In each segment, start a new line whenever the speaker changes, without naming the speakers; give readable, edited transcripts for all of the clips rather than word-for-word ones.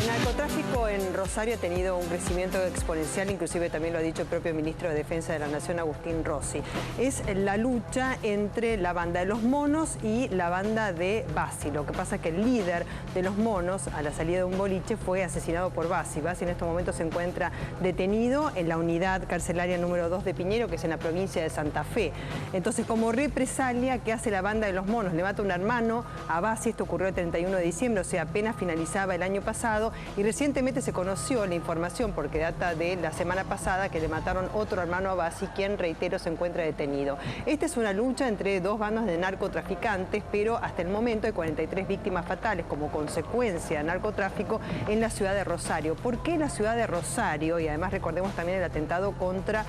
El narcotráfico en Rosario ha tenido un crecimiento exponencial, inclusive también lo ha dicho el propio ministro de Defensa de la Nación, Agustín Rossi. Es la lucha entre la banda de los monos y la banda de Bassi. Lo que pasa es que el líder de los monos, a la salida de un boliche, fue asesinado por Bassi. Bassi en estos momentos se encuentra detenido en la unidad carcelaria número 2 de Piñero, que es en la provincia de Santa Fe. Entonces, como represalia, ¿qué hace la banda de los monos? Le mata un hermano a Bassi. Esto ocurrió el 31 de diciembre, o sea, apenas finalizaba el año pasado. Y recientemente se conoció la información, porque data de la semana pasada, que le mataron otro hermano a Bassi, quien, reitero, se encuentra detenido. Esta es una lucha entre dos bandas de narcotraficantes, pero hasta el momento hay 43 víctimas fatales como consecuencia del narcotráfico en la ciudad de Rosario. ¿Por qué la ciudad de Rosario? Y además recordemos también el atentado contra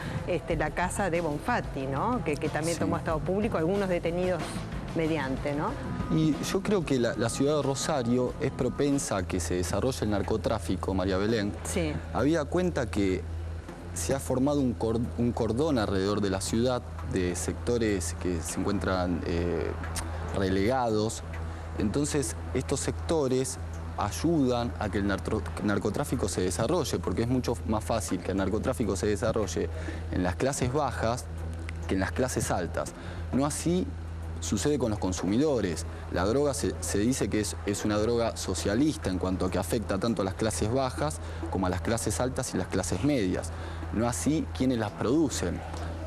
la casa de Bonfatti, ¿no? que también tomó estado público, algunos detenidos mediante, ¿no?
Y yo creo que la ciudad de Rosario es propensa a que se desarrolle el narcotráfico, María Belén.
Sí.
Habida cuenta que se ha formado un cordón alrededor de la ciudad de sectores que se encuentran relegados. Entonces, estos sectores ayudan a que el narcotráfico se desarrolle, porque es mucho más fácil que el narcotráfico se desarrolle en las clases bajas que en las clases altas. No así sucede con los consumidores. La droga se dice que es una droga socialista en cuanto a que afecta tanto a las clases bajas como a las clases altas y las clases medias. No así quienes las producen,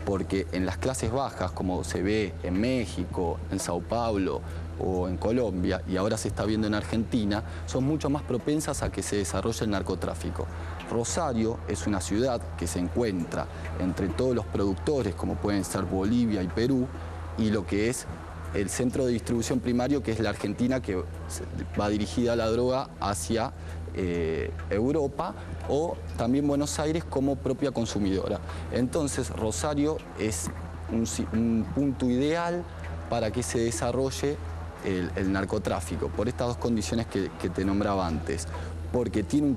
porque en las clases bajas, como se ve en México, en Sao Paulo o en Colombia, y ahora se está viendo en Argentina, son mucho más propensas a que se desarrolle el narcotráfico. Rosario es una ciudad que se encuentra entre todos los productores, como pueden ser Bolivia y Perú, y lo que es el centro de distribución primario, que es la Argentina, que va dirigida a la droga hacia Europa, o también Buenos Aires como propia consumidora. Entonces, Rosario es un punto ideal para que se desarrolle el narcotráfico, por estas dos condiciones que te nombraba antes. Porque tiene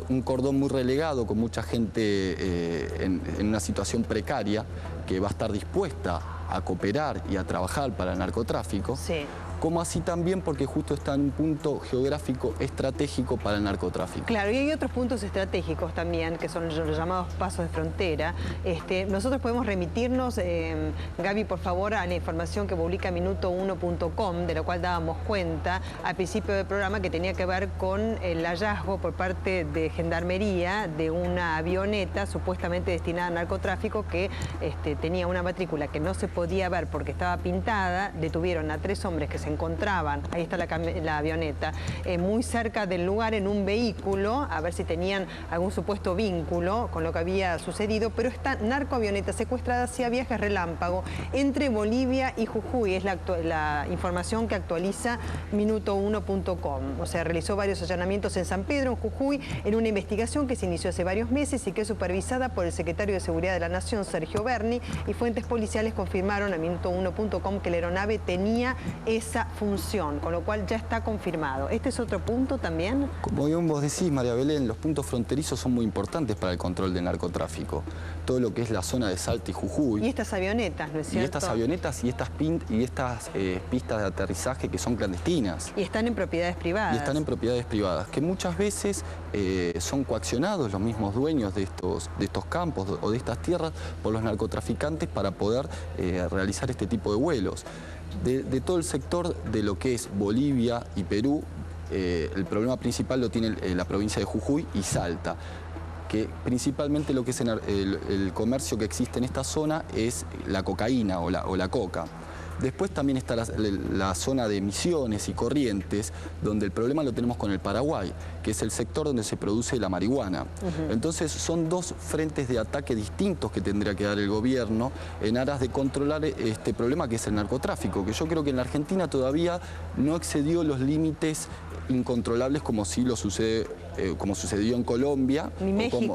un cordón muy relegado, con mucha gente en una situación precaria, que va a estar dispuesta a cooperar y a trabajar para el narcotráfico, sí, como así también porque justo está en un punto geográfico estratégico para el narcotráfico.
Claro, y hay otros puntos estratégicos también, que son los llamados pasos de frontera. Nosotros podemos remitirnos, Gaby, por favor, a la información que publica minuto1.com, de la cual dábamos cuenta al principio del programa, que tenía que ver con el hallazgo por parte de Gendarmería de una avioneta supuestamente destinada al narcotráfico que tenía una matrícula que no se podía ver porque estaba pintada. Detuvieron a 3 hombres que se encontraban, ahí está la avioneta, muy cerca del lugar en un vehículo, a ver si tenían algún supuesto vínculo con lo que había sucedido, pero esta narcoavioneta secuestrada hacía viajes relámpago entre Bolivia y Jujuy. Es la información que actualiza minuto1.com. O sea, realizó varios allanamientos en San Pedro, en Jujuy, en una investigación que se inició hace varios meses y que es supervisada por el secretario de Seguridad de la Nación, Sergio Berni, y fuentes policiales confirmaron a minuto1.com que la aeronave tenía esa función, con lo cual ya está confirmado. ¿Este es otro punto también?
Como bien vos decís, María Belén, los puntos fronterizos son muy importantes para el control del narcotráfico. Todo lo que es la zona de Salta y Jujuy.
Y estas avionetas, ¿no es cierto?
Y estas avionetas y estas pistas de aterrizaje que son clandestinas.
Y están en propiedades privadas.
Y están en propiedades privadas, que muchas veces son coaccionados los mismos dueños de estos campos o de estas tierras por los narcotraficantes para poder realizar este tipo de vuelos. De todo el sector de lo que es Bolivia y Perú, el problema principal lo tiene la provincia de Jujuy y Salta, que principalmente lo que es el comercio que existe en esta zona es la cocaína o la coca. Después también está la zona de Misiones y Corrientes, donde el problema lo tenemos con el Paraguay, que es el sector donde se produce la marihuana. Entonces son dos frentes de ataque distintos que tendría que dar el gobierno en aras de controlar este problema que es el narcotráfico, que yo creo que en la Argentina todavía no excedió los límites incontrolables como sucedió en Colombia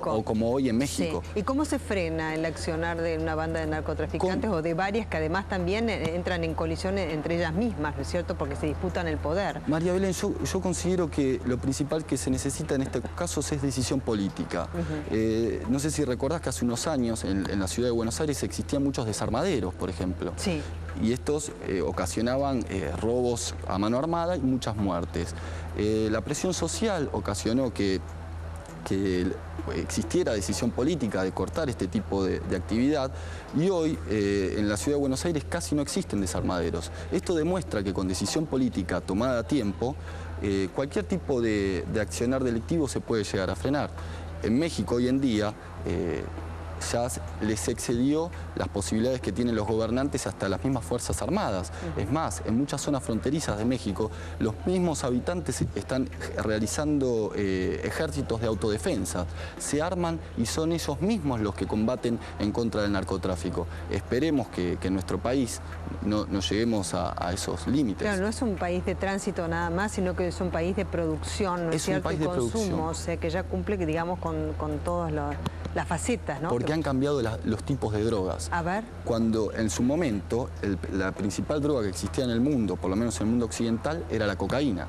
o como hoy en México.
Sí. ¿Y cómo se frena el accionar de una banda de narcotraficantes o de varias que además también entran en colisión entre ellas mismas, ¿no es cierto?, porque se disputan el poder?
María Belén, yo considero que lo principal que se necesita en estos casos es decisión política. No sé si recordás que hace unos años en la ciudad de Buenos Aires existían muchos desarmaderos, por ejemplo.
Sí.
y estos ocasionaban robos a mano armada y muchas muertes. La presión social ocasionó que existiera decisión política de cortar este tipo de actividad, y hoy en la ciudad de Buenos Aires casi no existen desarmaderos. Esto demuestra que con decisión política tomada a tiempo, cualquier tipo de accionar delictivo se puede llegar a frenar. En México hoy en día ya les excedió las posibilidades que tienen los gobernantes hasta las mismas Fuerzas Armadas. Es más, en muchas zonas fronterizas de México, los mismos habitantes están realizando ejércitos de autodefensa. Se arman y son ellos mismos los que combaten en contra del narcotráfico. Esperemos que en nuestro país no lleguemos a esos límites.
Claro, no es un país de tránsito nada más, sino que es un país de producción, ¿no es cierto?
Un país de consumo,
o sea, que ya cumple, digamos, con todas las facetas, ¿no?
Porque han cambiado los tipos de drogas.
A ver.
Cuando en su momento la principal droga que existía en el mundo, por lo menos en el mundo occidental, era la cocaína.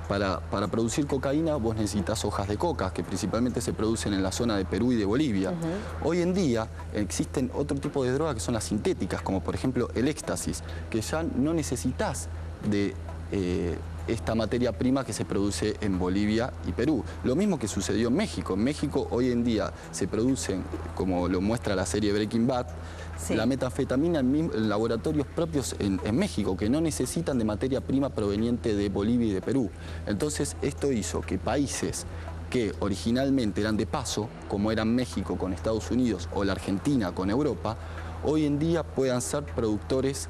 Para producir cocaína vos necesitas hojas de coca, que principalmente se producen en la zona de Perú y de Bolivia. Hoy en día existen otro tipo de drogas que son las sintéticas, como por ejemplo el éxtasis, que ya no necesitas de esta materia prima que se produce en Bolivia y Perú. Lo mismo que sucedió en México. En México hoy en día se producen, como lo muestra la serie Breaking Bad, la metanfetamina en laboratorios propios en México, que no necesitan de materia prima proveniente de Bolivia y de Perú. Entonces esto hizo que países que originalmente eran de paso, como eran México con Estados Unidos o la Argentina con Europa, hoy en día puedan ser productores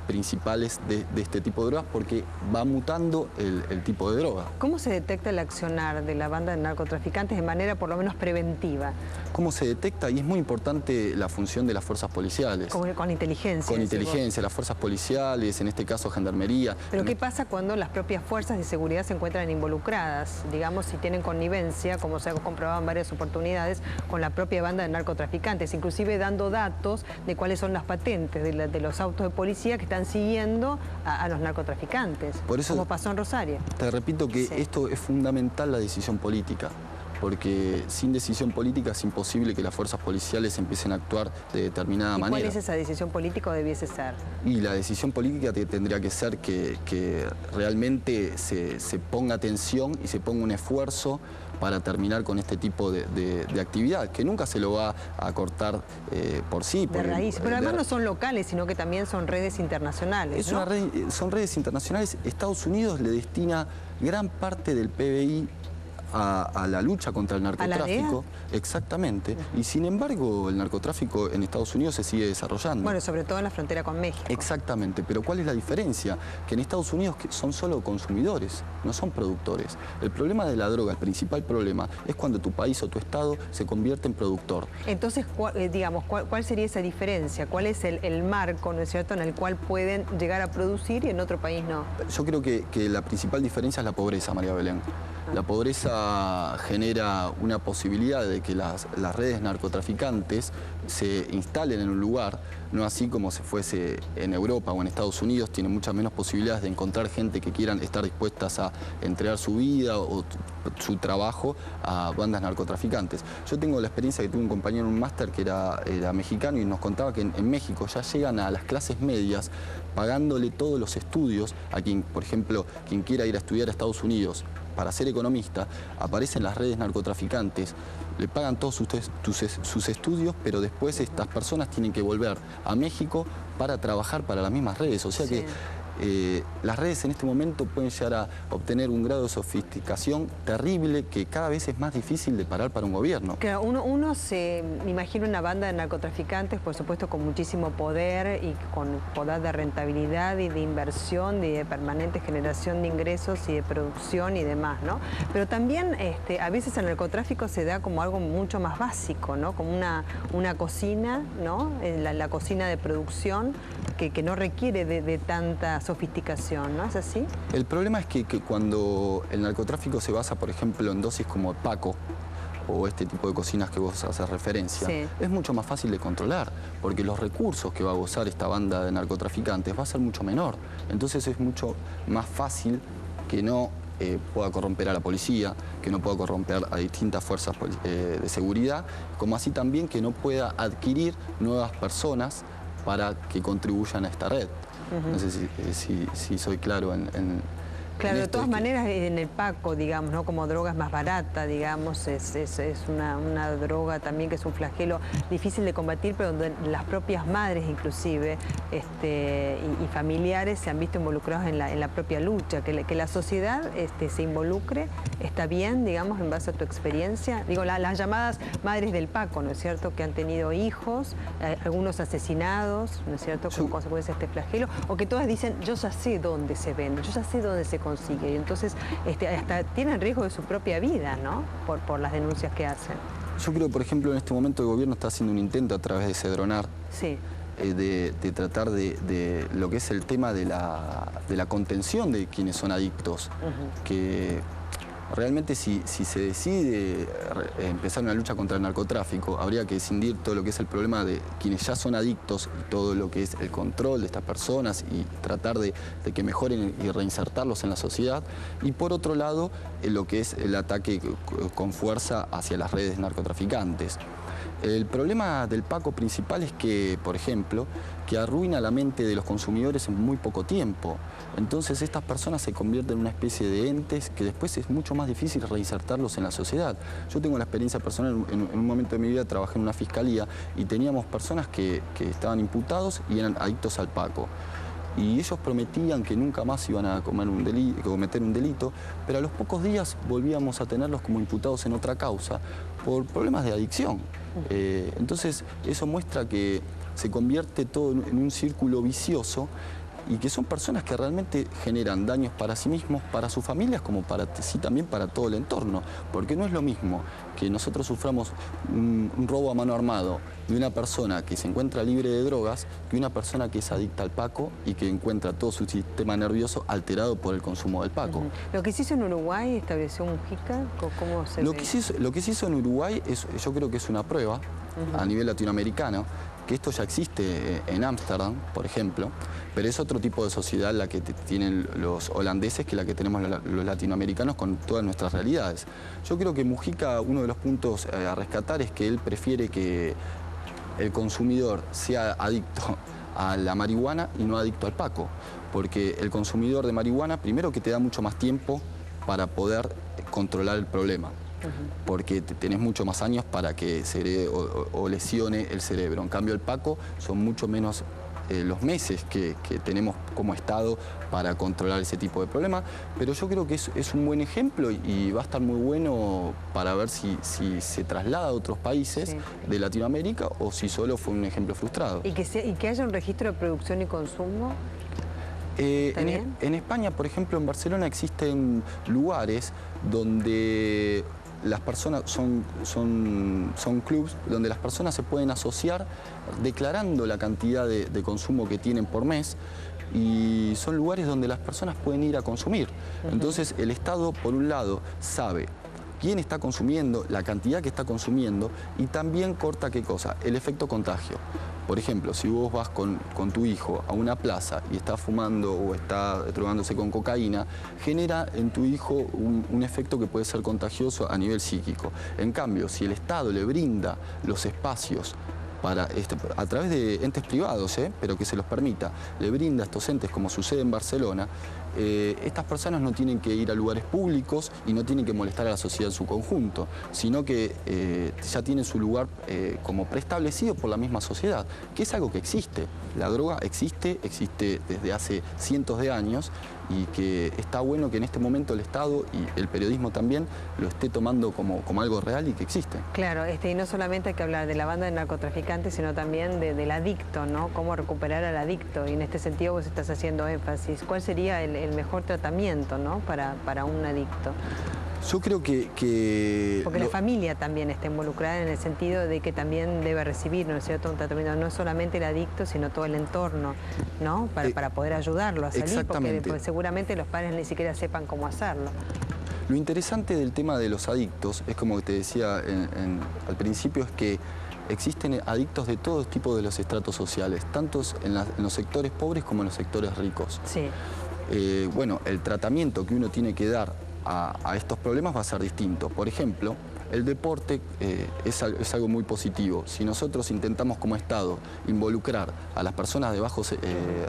principales de este tipo de drogas, porque va mutando el tipo de droga.
¿Cómo se detecta el accionar de la banda de narcotraficantes de manera por lo menos preventiva?
¿Cómo se detecta? Y es muy importante la función de las fuerzas policiales.
Con inteligencia.
Con inteligencia, las fuerzas policiales, en este caso Gendarmería.
Pero ¿qué pasa cuando las propias fuerzas de seguridad se encuentran involucradas? Digamos, si tienen connivencia, como se ha comprobado en varias oportunidades, con la propia banda de narcotraficantes, inclusive dando datos de cuáles son las patentes de los autos de policía que están siguiendo a los narcotraficantes,
por eso,
como pasó en Rosario.
Te repito que esto es fundamental, la decisión política, porque sin decisión política es imposible que las fuerzas policiales empiecen a actuar de determinada manera.
¿Cuál es esa decisión política o debiese ser?
Y la decisión política tendría que ser que realmente se ponga atención y se ponga un esfuerzo para terminar con este tipo de actividad, que nunca se lo va a cortar por sí.
De raíz. Pero además no son locales, sino que también son redes internacionales,
¿no? Son redes internacionales. Estados Unidos le destina gran parte del PBI a la lucha contra el narcotráfico. Exactamente. Y sin embargo, el narcotráfico en Estados Unidos se sigue desarrollando.
Bueno, sobre todo en la frontera con México.
Exactamente. Pero ¿cuál es la diferencia? Que en Estados Unidos son solo consumidores, no son productores. El problema de la droga, el principal problema, es cuando tu país o tu estado se convierte en productor.
Entonces, digamos, ¿cuál sería esa diferencia? ¿Cuál es el marco, ¿no es cierto?, en el cual pueden llegar a producir y en otro país no?
Yo creo que la principal diferencia es la pobreza, María Belén. La pobreza genera una posibilidad de que las redes narcotraficantes se instalen en un lugar, no así como si fuese en Europa o en Estados Unidos. Tienen muchas menos posibilidades de encontrar gente que quieran estar dispuestas a entregar su vida o su trabajo a bandas narcotraficantes. Yo tengo la experiencia que tuve un compañero en un máster que era mexicano y nos contaba que en México ya llegan a las clases medias pagándole todos los estudios a quien, por ejemplo, quien quiera ir a estudiar a Estados Unidos para ser economista, aparecen las redes narcotraficantes, le pagan todos sus estudios, pero después estas personas tienen que volver a México para trabajar para las mismas redes. O sea que las redes en este momento pueden llegar a obtener un grado de sofisticación terrible que cada vez es más difícil de parar para un gobierno.
Claro, uno se imagina una banda de narcotraficantes, por supuesto, con muchísimo poder y con poder de rentabilidad y de inversión, y de permanente generación de ingresos y de producción y demás, ¿no? Pero también a veces el narcotráfico se da como algo mucho más básico, ¿no? Como una cocina, ¿no? La cocina de producción que no requiere de tanta sofisticación, ¿no? ¿Es así?
El problema es que cuando el narcotráfico se basa, por ejemplo, en dosis como Paco o este tipo de cocinas que vos haces referencia, es mucho más fácil de controlar, porque los recursos que va a gozar esta banda de narcotraficantes va a ser mucho menor. Entonces es mucho más fácil que no pueda corromper a la policía, que no pueda corromper a distintas fuerzas de seguridad, como así también que no pueda adquirir nuevas personas para que contribuyan a esta red. No sé si soy claro en
Claro, de todas
es
maneras, en el Paco, digamos, ¿no? Como droga es más barata, digamos, es una droga también que es un flagelo difícil de combatir, pero donde las propias madres inclusive y familiares se han visto involucrados en la propia lucha. Que la sociedad se involucre, está bien, digamos, en base a tu experiencia. Digo, las llamadas madres del Paco, ¿no es cierto?, que han tenido hijos, algunos asesinados, ¿no es cierto?, como consecuencia de este flagelo, o que todas dicen, yo ya sé dónde se vende, yo ya sé dónde se consigue, y entonces hasta tienen riesgo de su propia vida, ¿no?, por las denuncias que hacen.
Yo creo, por ejemplo, en este momento el gobierno está haciendo un intento a través de Cedronar,
sí,
de tratar de lo que es el tema de la contención de quienes son adictos, que realmente si se decide empezar una lucha contra el narcotráfico, habría que escindir todo lo que es el problema de quienes ya son adictos y todo lo que es el control de estas personas y tratar de que mejoren y reinsertarlos en la sociedad. Y por otro lado, lo que es el ataque con fuerza hacia las redes narcotraficantes. El problema del Paco principal es que, por ejemplo, que arruina la mente de los consumidores en muy poco tiempo. Entonces estas personas se convierten en una especie de entes que después es mucho más difícil reinsertarlos en la sociedad. Yo tengo la experiencia personal, en un momento de mi vida trabajé en una fiscalía y teníamos personas que estaban imputados y eran adictos al Paco. Y ellos prometían que nunca más iban a cometer un delito, pero a los pocos días volvíamos a tenerlos como imputados en otra causa por problemas de adicción. Entonces eso muestra que se convierte todo en un círculo vicioso y que son personas que realmente generan daños para sí mismos, para sus familias, como también para todo el entorno. Porque no es lo mismo que nosotros suframos un robo a mano armado de una persona que se encuentra libre de drogas que una persona que es adicta al Paco y que encuentra todo su sistema nervioso alterado por el consumo del Paco.
Lo que se hizo en Uruguay, estableció Mujica, ¿cómo se
lo que se hizo en Uruguay, yo creo que es una prueba a nivel latinoamericano, que esto ya existe en Ámsterdam, por ejemplo, pero es otro tipo de sociedad la que tienen los holandeses que la que tenemos los latinoamericanos con todas nuestras realidades. Yo creo que Mujica, uno de los puntos a rescatar es que él prefiere que el consumidor sea adicto a la marihuana y no adicto al Paco, porque el consumidor de marihuana, primero que te da mucho más tiempo para poder controlar el problema. Porque tenés mucho más años para que o lesione el cerebro. En cambio, el Paco son mucho menos los meses que tenemos como Estado para controlar ese tipo de problemas, pero yo creo que es un buen ejemplo y va a estar muy bueno para ver si se traslada a otros países de Latinoamérica o si solo fue un ejemplo frustrado.
¿Y que haya un registro de producción y consumo?
En España, por ejemplo, en Barcelona existen lugares donde las personas son clubs donde las personas se pueden asociar declarando la cantidad de consumo que tienen por mes y son lugares donde las personas pueden ir a consumir. Entonces el Estado, por un lado, sabe quién está consumiendo, la cantidad que está consumiendo y también corta ¿qué cosa? El efecto contagio. Por ejemplo, si vos vas con tu hijo a una plaza y está fumando o está drogándose con cocaína, genera en tu hijo un efecto que puede ser contagioso a nivel psíquico. En cambio, si el Estado le brinda los espacios a través de entes privados, pero que se los permita, le brinda a estos entes, como sucede en Barcelona, estas personas no tienen que ir a lugares públicos y no tienen que molestar a la sociedad en su conjunto, sino que ya tienen su lugar como preestablecido por la misma sociedad, que es algo que existe. La droga existe desde hace cientos de años y que está bueno que en este momento el Estado y el periodismo también lo esté tomando como algo real y que existe.
Claro, y no solamente hay que hablar de la banda de narcotraficantes, sino también del adicto, ¿no? Cómo recuperar al adicto, y en este sentido vos estás haciendo énfasis. ¿Cuál sería el mejor tratamiento, ¿no? para un adicto?
Yo creo que
porque la familia también está involucrada en el sentido de que también debe recibir, ¿no es cierto?, un tratamiento, no solamente el adicto, sino todo el entorno, ¿no? Para poder ayudarlo a salir, porque seguramente los padres ni siquiera sepan cómo hacerlo.
Lo interesante del tema de los adictos, es como te decía al principio, es que existen adictos de todo tipo de los estratos sociales, tanto en los sectores pobres como en los sectores ricos.
Sí.
Bueno, el tratamiento que uno tiene que dar a estos problemas va a ser distinto. Por ejemplo, el deporte es algo muy positivo. Si nosotros intentamos como Estado involucrar a las personas de bajos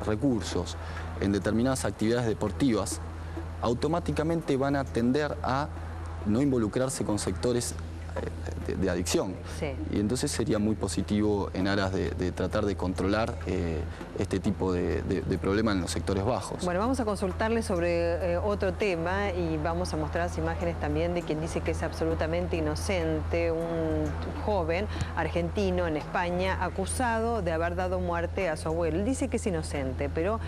recursos en determinadas actividades deportivas, automáticamente van a tender a no involucrarse con sectores de adicción.
Sí.
Y entonces sería muy positivo en aras de tratar de controlar este tipo de problemas en los sectores bajos.
Bueno, vamos a consultarle sobre otro tema y vamos a mostrar las imágenes también de quien dice que es absolutamente inocente, un joven argentino en España acusado de haber dado muerte a su abuelo. Él dice que es inocente, pero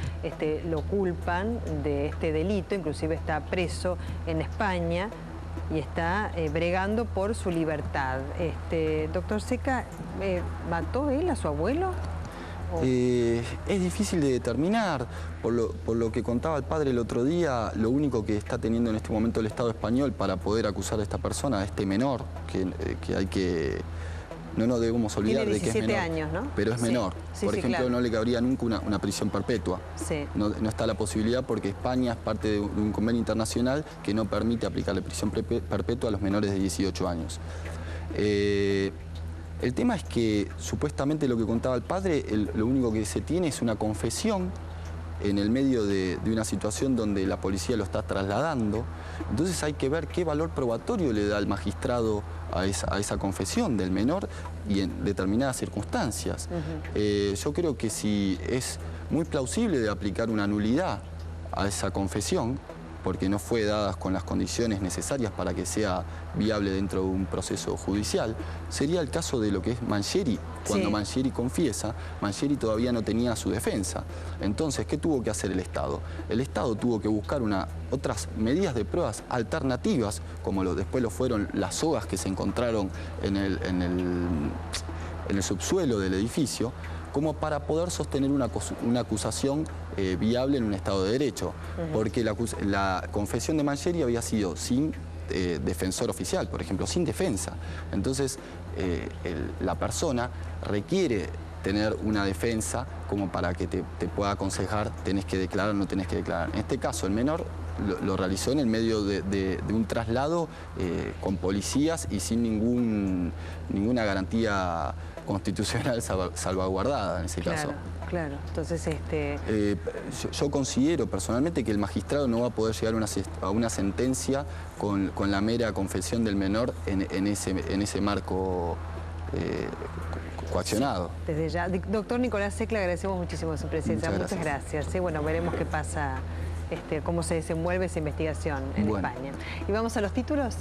lo culpan de este delito, inclusive está preso en España y está bregando por su libertad. Doctor Seca, ¿mató él a su abuelo?
Es difícil de determinar. Por lo que contaba el padre el otro día, lo único que está teniendo en este momento el Estado español para poder acusar a esta persona, a este menor, que hay que... No nos debemos olvidar de que es menor.
Tiene 17 años, ¿no?
Pero es menor.
Sí,
por ejemplo,
claro.
no le cabría nunca una prisión perpetua.
Sí.
No está la posibilidad porque España es parte de un convenio internacional que no permite aplicarle prisión perpetua a los menores de 18 años. El tema es que supuestamente lo que contaba el padre, lo único que se tiene es una confesión en el medio de una situación donde la policía lo está trasladando. Entonces hay que ver qué valor probatorio le da el magistrado a esa confesión del menor y en determinadas circunstancias. Yo creo que si es muy plausible de aplicar una nulidad a esa confesión, porque no fue dada con las condiciones necesarias para que sea viable dentro de un proceso judicial, sería el caso de lo que es Mangieri. Cuando
Sí.
Mangieri confiesa, Mangieri todavía no tenía su defensa. Entonces, ¿qué tuvo que hacer el Estado? El Estado tuvo que buscar otras medidas de pruebas alternativas, como después lo fueron las sogas que se encontraron en el subsuelo del edificio, como para poder sostener una acusación viable en un Estado de Derecho. Porque la confesión de Mangieri había sido sin defensor oficial, por ejemplo, sin defensa. Entonces, la persona requiere tener una defensa como para que te pueda aconsejar tenés que declarar o no tenés que declarar. En este caso, el menor lo realizó en el medio de un traslado con policías y sin ninguna garantía constitucional salvaguardada en ese caso.
Claro. Entonces,
yo considero personalmente que el magistrado no va a poder llegar a una sentencia con la mera confesión del menor en ese marco coaccionado.
Desde ya. Doctor Nicolás Seca, le agradecemos muchísimo su presencia. Muchas gracias. Sí, bueno, veremos qué pasa, cómo se desenvuelve esa investigación en España. Y vamos a los títulos.